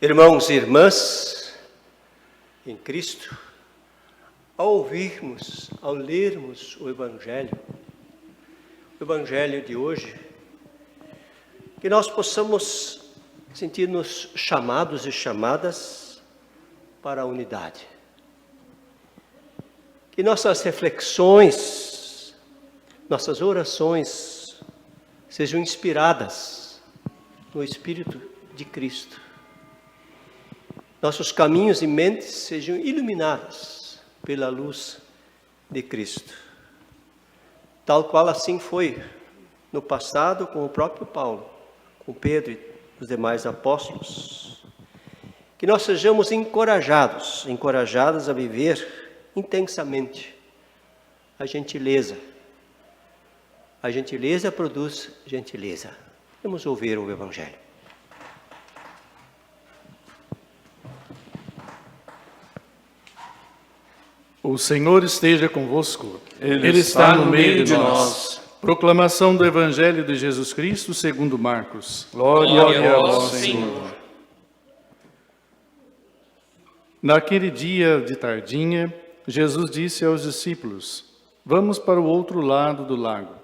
Irmãos e irmãs em Cristo, ao ouvirmos, ao lermos o Evangelho de hoje, que nós possamos sentir-nos chamados e chamadas para a unidade. Que nossas reflexões, nossas orações sejam inspiradas no Espírito de Cristo. Nossos caminhos e mentes sejam iluminados pela luz de Cristo. Tal qual assim foi no passado com o próprio Paulo, com Pedro e os demais apóstolos. Que nós sejamos encorajados a viver intensamente a gentileza. A gentileza produz gentileza. Vamos ouvir o Evangelho. O Senhor esteja convosco. Ele está no meio de nós. Proclamação do Evangelho de Jesus Cristo segundo Marcos. Glória a vós, Senhor. Naquele dia de tardinha, Jesus disse aos discípulos: Vamos para o outro lado do lago.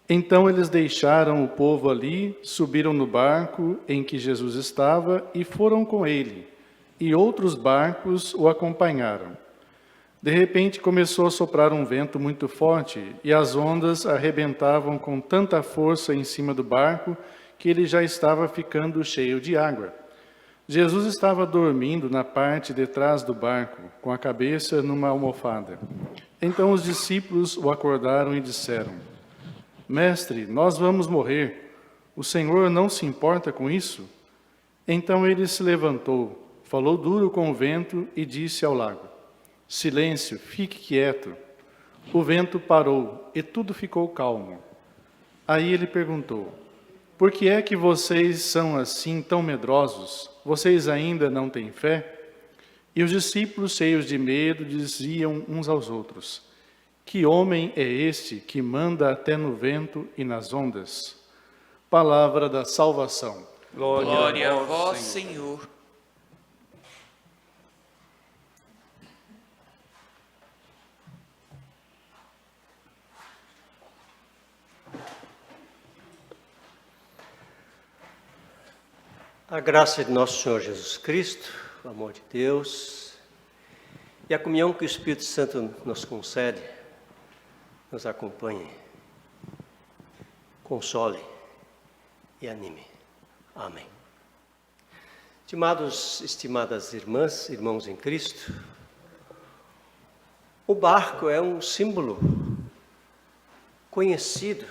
Então eles deixaram o povo ali, subiram no barco em que Jesus estava e foram com ele, e outros barcos o acompanharam. De repente começou a soprar um vento muito forte e as ondas arrebentavam com tanta força em cima do barco que ele já estava ficando cheio de água. Jesus estava dormindo na parte de trás do barco, com a cabeça numa almofada. Então os discípulos o acordaram e disseram: Mestre, nós vamos morrer. O Senhor não se importa com isso? Então ele se levantou, falou duro com o vento e disse ao lago: Silêncio, fique quieto. O vento parou e tudo ficou calmo. Aí ele perguntou: Por que é que vocês são assim tão medrosos? Vocês ainda não têm fé? E os discípulos, cheios de medo, diziam uns aos outros: Que homem é este que manda até no vento e nas ondas? Palavra da salvação. Glória a vós, Senhor. A graça de nosso Senhor Jesus Cristo, o amor de Deus e a comunhão que o Espírito Santo nos concede, nos acompanhe, console e anime. Amém. Estimadas irmãs, irmãos em Cristo, o barco é um símbolo conhecido.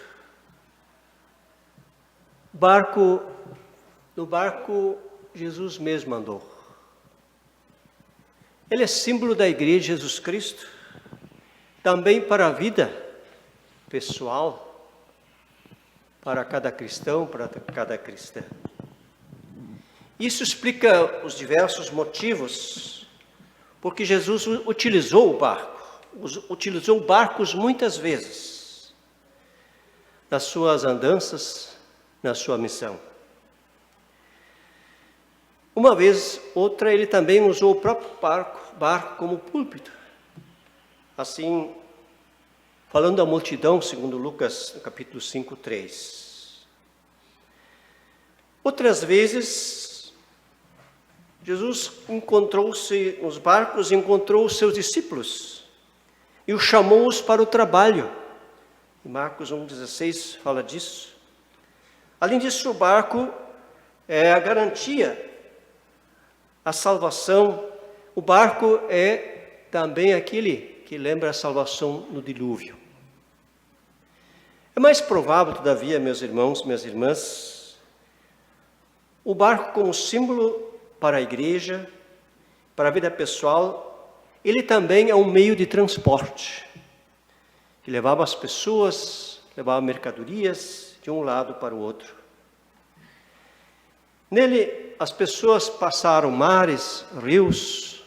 No barco, Jesus mesmo andou. Ele é símbolo da Igreja de Jesus Cristo, também para a vida pessoal, para cada cristão, para cada cristã. Isso explica os diversos motivos porque Jesus utilizou barcos muitas vezes nas suas andanças, na sua missão. Uma vez, outra, ele também usou o próprio barco como púlpito. Assim, falando à multidão, segundo Lucas, no capítulo 5, 3. Outras vezes, Jesus encontrou-se nos barcos, encontrou os seus discípulos e os chamou-os para o trabalho. Marcos 1,16 fala disso. Além disso, o barco é a garantia, a salvação. O barco é também aquele que lembra a salvação no dilúvio. É mais provável, todavia, meus irmãos, minhas irmãs, o barco como símbolo para a igreja, para a vida pessoal, ele também é um meio de transporte, que levava as pessoas, levava mercadorias de um lado para o outro. Nele, as pessoas passaram mares, rios.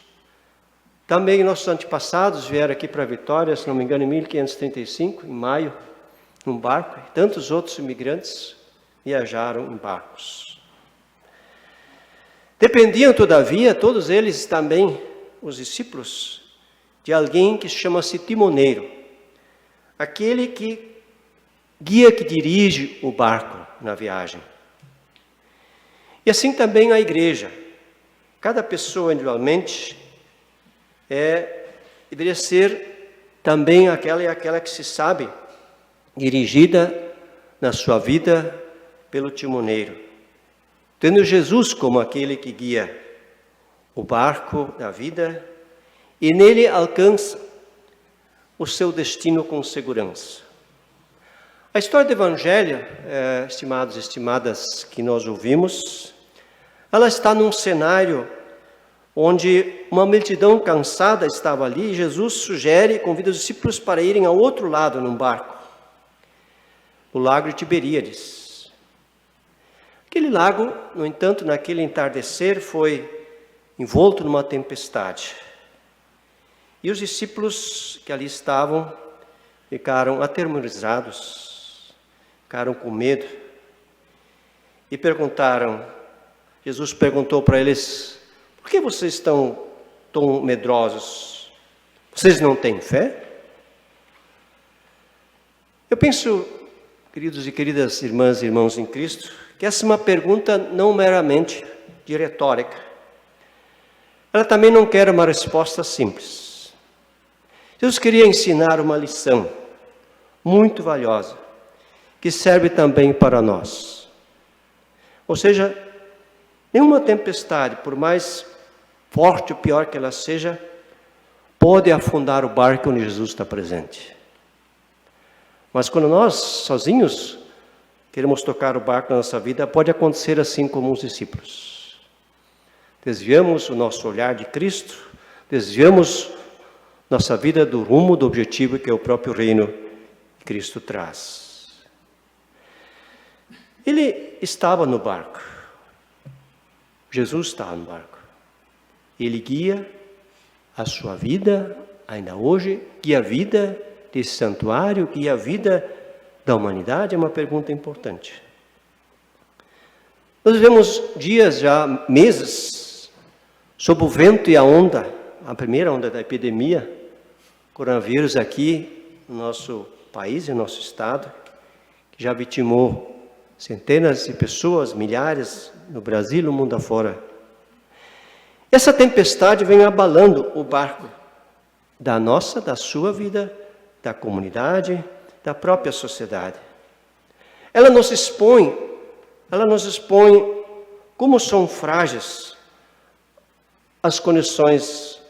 Também nossos antepassados vieram aqui para Vitória, se não me engano, em 1535, em maio, num barco. E tantos outros imigrantes viajaram em barcos. Dependiam, todavia, todos eles também, os discípulos, de alguém que chama-se timoneiro, aquele que guia, que dirige o barco na viagem. E assim também a igreja. Cada pessoa individualmente deveria ser também aquela que se sabe dirigida na sua vida pelo timoneiro, tendo Jesus como aquele que guia o barco da vida e nele alcança o seu destino com segurança. A história do Evangelho, estimados e estimadas, que nós ouvimos, ela está num cenário onde uma multidão cansada estava ali e Jesus sugere e convida os discípulos para irem ao outro lado num barco, o lago de Tiberíades. Aquele lago, no entanto, naquele entardecer, foi envolto numa tempestade. E os discípulos que ali estavam ficaram atemorizados, ficaram com medo e Jesus perguntou para eles: por que vocês estão tão medrosos? Vocês não têm fé? Eu penso, queridos e queridas irmãs e irmãos em Cristo, que essa é uma pergunta não meramente de retórica. Ela também não quer uma resposta simples. Jesus queria ensinar uma lição muito valiosa, que serve também para nós. Ou seja, nenhuma tempestade, por mais forte ou pior que ela seja, pode afundar o barco onde Jesus está presente. Mas quando nós, sozinhos, queremos tocar o barco na nossa vida, pode acontecer assim como os discípulos. Desviamos o nosso olhar de Cristo, desviamos nossa vida do rumo, do objetivo que é o próprio reino que Cristo traz. Ele estava no barco. Jesus estava no barco. Ele guia a sua vida, ainda hoje, guia a vida desse santuário, guia a vida da humanidade. É uma pergunta importante. Nós vivemos dias, já meses, sob o vento e a onda, a primeira onda da epidemia, coronavírus aqui no nosso país, no nosso estado, que já vitimou centenas de pessoas, milhares, no Brasil e no mundo afora. Essa tempestade vem abalando o barco da sua vida, da comunidade, da própria sociedade. Ela nos expõe como são frágeis as condições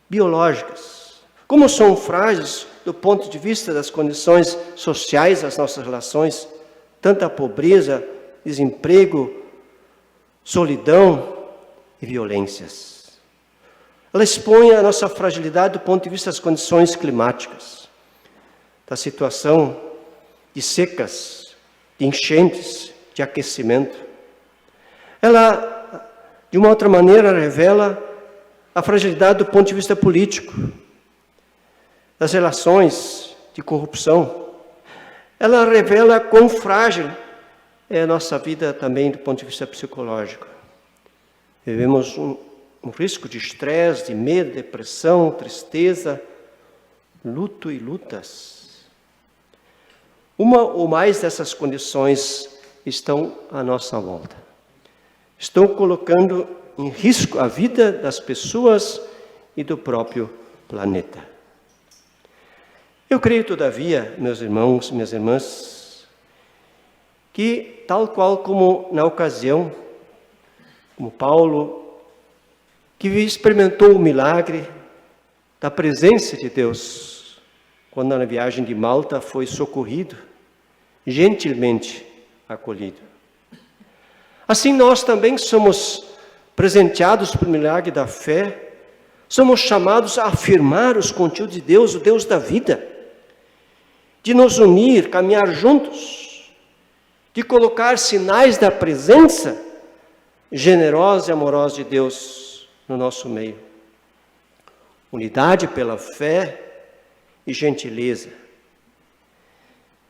biológicas, como são frágeis do ponto de vista das condições sociais, as nossas relações, tanta pobreza, desemprego, solidão e violências. Ela expõe a nossa fragilidade do ponto de vista das condições climáticas, da situação de secas, de enchentes, de aquecimento. Ela, de uma outra maneira, revela a fragilidade do ponto de vista político, das relações de corrupção. Ela revela quão frágil é a nossa vida também do ponto de vista psicológico. Vivemos um risco de estresse, de medo, depressão, tristeza, luto e lutas. Uma ou mais dessas condições estão à nossa volta. Estão colocando em risco a vida das pessoas e do próprio planeta. Eu creio, todavia, meus irmãos, minhas irmãs, que tal qual como na ocasião, como Paulo, que experimentou o milagre da presença de Deus, quando na viagem de Malta foi socorrido, gentilmente acolhido. Assim nós também somos presenteados pelo milagre da fé, somos chamados a afirmar os conteúdos de Deus, o Deus da vida, de nos unir, caminhar juntos, de colocar sinais da presença generosa e amorosa de Deus no nosso meio. Unidade pela fé e gentileza.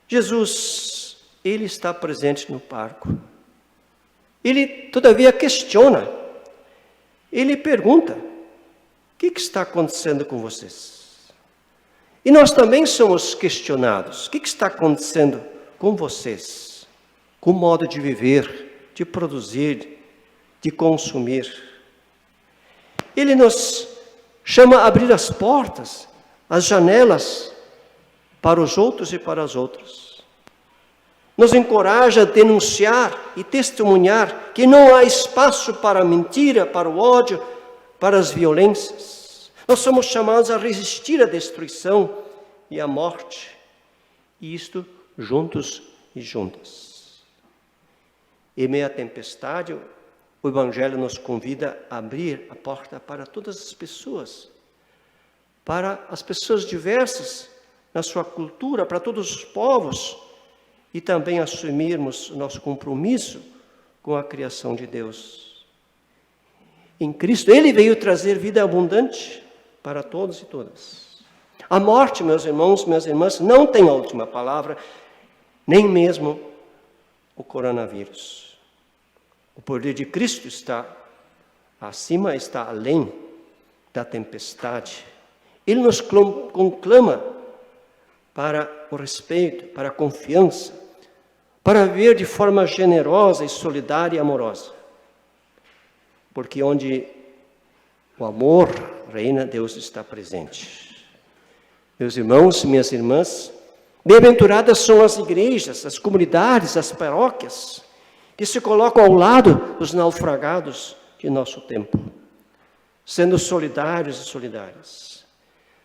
Jesus, Ele está presente no barco. Ele, todavia, questiona. Ele pergunta: o que está acontecendo com vocês? E nós também somos questionados: o que está acontecendo com vocês? Com o modo de viver, de produzir, de consumir. Ele nos chama a abrir as portas, as janelas para os outros e para as outras. Nos encoraja a denunciar e testemunhar que não há espaço para a mentira, para o ódio, para as violências. Nós somos chamados a resistir à destruição e à morte, e isto juntos e juntas. Em meio à tempestade, o Evangelho nos convida a abrir a porta para todas as pessoas, para as pessoas diversas na sua cultura, para todos os povos, e também assumirmos nosso compromisso com a criação de Deus. Em Cristo, Ele veio trazer vida abundante para todos e todas. A morte, meus irmãos, minhas irmãs, não tem a última palavra, nem mesmo o coronavírus. O poder de Cristo está acima, está além da tempestade. Ele nos conclama para o respeito, para a confiança, para viver de forma generosa e solidária e amorosa. Porque onde o amor reina, Deus está presente. Meus irmãos e minhas irmãs, bem-aventuradas são as igrejas, as comunidades, as paróquias, que se colocam ao lado dos naufragados de nosso tempo, sendo solidários e solidárias.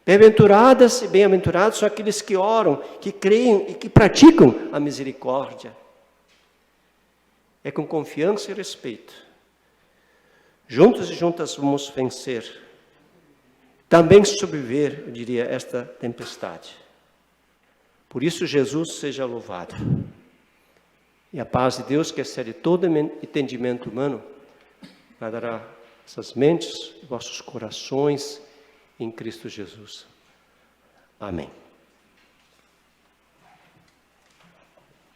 Bem-aventuradas e bem-aventurados são aqueles que oram, que creem e que praticam a misericórdia. É com confiança e respeito. Juntos e juntas vamos vencer. Também sobreviver, eu diria, esta tempestade. Por isso Jesus seja louvado. E a paz de Deus, que excede todo entendimento humano, guardará essas mentes, vossos corações, em Cristo Jesus. Amém.